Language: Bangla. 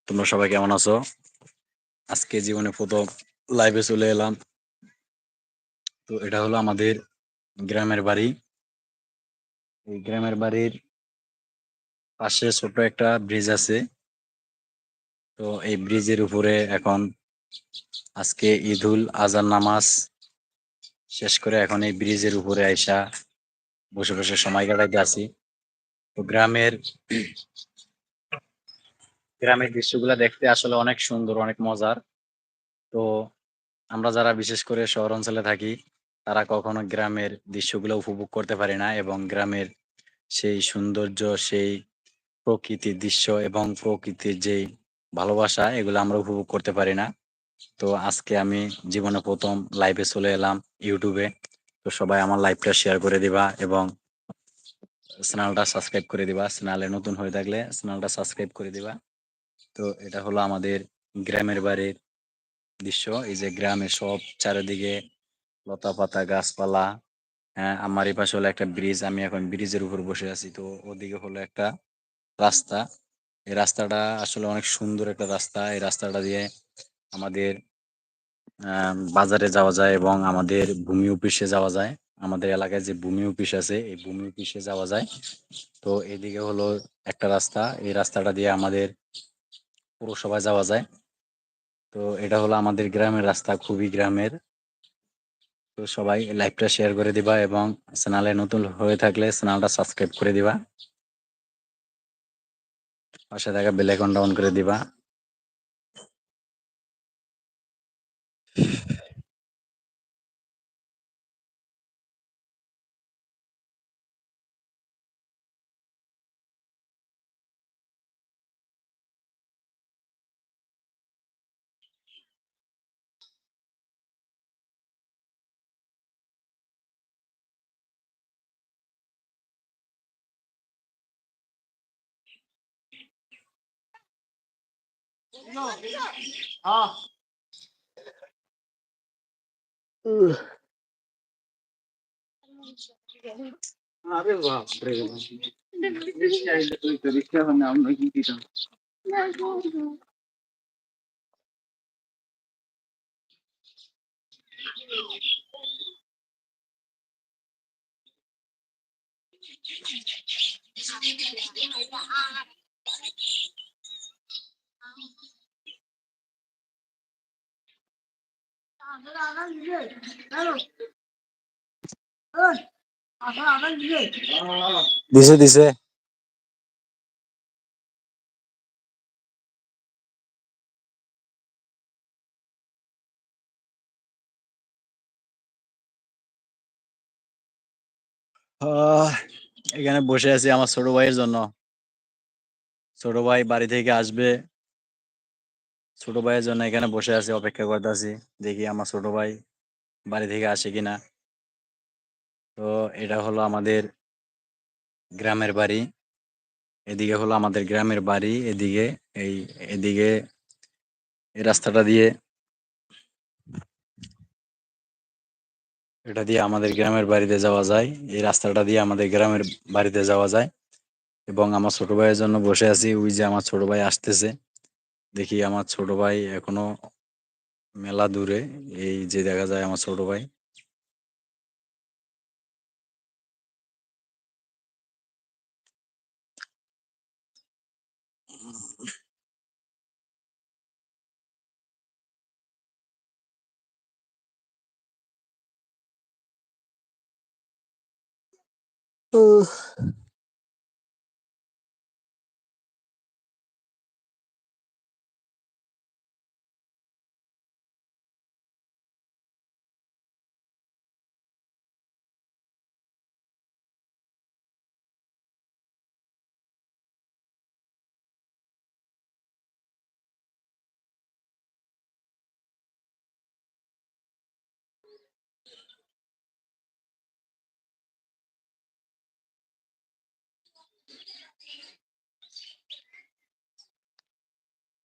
তোমরা সবাই কেমন আছো? আজকে জীবনে প্রথম লাইভে চলে এলাম। তো এটা হলো আমাদের গ্রামের বাড়ি। এই গ্রামের বাড়ির পাশে ছোট একটা ব্রিজ আছে। তো এই ব্রিজের উপরে এখন আজকে ঈদুল আজান নামাজ শেষ করে এখন এই ব্রিজের উপরে আইসা বসে বসে সময় কাটাইতে আছি। তো গ্রামের দৃশ্যগুলো দেখতে আসলে অনেক সুন্দর, অনেক মজার। তো আমরা যারা বিশেষ করে শহর অঞ্চলে থাকি তারা কখনো গ্রামের দৃশ্যগুলো উপভোগ করতে পারি না, এবং গ্রামের সেই সৌন্দর্য, সেই প্রকৃতির দৃশ্য এবং প্রকৃতির যেই ভালোবাসা এগুলো আমরা উপভোগ করতে পারি না। তো আজকে আমি জীবনে প্রথম লাইভে চলে এলাম ইউটিউবে। তো সবাই আমার লাইভটা শেয়ার করে দিবা এবং চ্যানেলটা সাবস্ক্রাইব করে দিবা। চ্যানেলে নতুন হয়ে থাকলে চ্যানেলটা সাবস্ক্রাইব করে দিবা। তো এটা হলো আমাদের গ্রামের বাড়ির দৃশ্য। এই যে গ্রামে সব চারিদিকে লতা পাতা গাছপালা। হ্যাঁ, আমার এই পাশে হলো একটা ব্রিজ, আমি এখন ব্রিজের উপর বসে আছি। তো ওদিকে হলো একটা রাস্তা। এই রাস্তাটা আসলে অনেক সুন্দর একটা রাস্তা। এই রাস্তাটা দিয়ে আমাদের বাজারে যাওয়া যায় এবং আমাদের ভূমি অফিসে যাওয়া যায়। আমাদের এলাকায় যে ভূমি অফিস আছে এই ভূমি অফিসে যাওয়া যায়। তো এদিকে হলো একটা রাস্তা, এই রাস্তাটা দিয়ে আমাদের পৌরসভায় যাওয়া যায়। তো এটা হলো আমাদের গ্রামের রাস্তা, খুবই গ্রামের। তো সবাই লাইভটা শেয়ার করে দিবা এবং চ্যানেলে নতুন হয়ে থাকলে চ্যানেলটা সাবস্ক্রাইব করে দিবা, পাশে থাকা বেল আইকনটা অন করে দিবা। আরে বাপ রে বাপ। রিক্সা মানে আমরা কি দিতাম। দিছে দিছে। আহ, এখানে বসে আছি আমার ছোট ভাইয়ের জন্য। ছোট ভাই বাড়ি থেকে আসবে, ছোট ভাইয়ের জন্য এখানে বসে আছি, অপেক্ষা করতে আছি। দেখি আমার ছোট ভাই বাড়ি থেকে আসে কিনা। তো এটা হলো আমাদের গ্রামের বাড়ি। এদিকে হলো আমাদের গ্রামের বাড়ি, এদিকে এই এদিকে এই রাস্তাটা দিয়ে, এটা দিয়ে আমাদের গ্রামের বাড়িতে যাওয়া যায়। এই রাস্তাটা দিয়ে আমাদের গ্রামের বাড়িতে যাওয়া যায়। এবং আমার ছোট ভাইয়ের জন্য বসে আছি, ওই যে আমার ছোট ভাই আসতেছে। দেখি আমার ছোট ভাই এখনো মেলা দূরে, এই যে দেখা যায় আমার ছোট ভাই। উহ,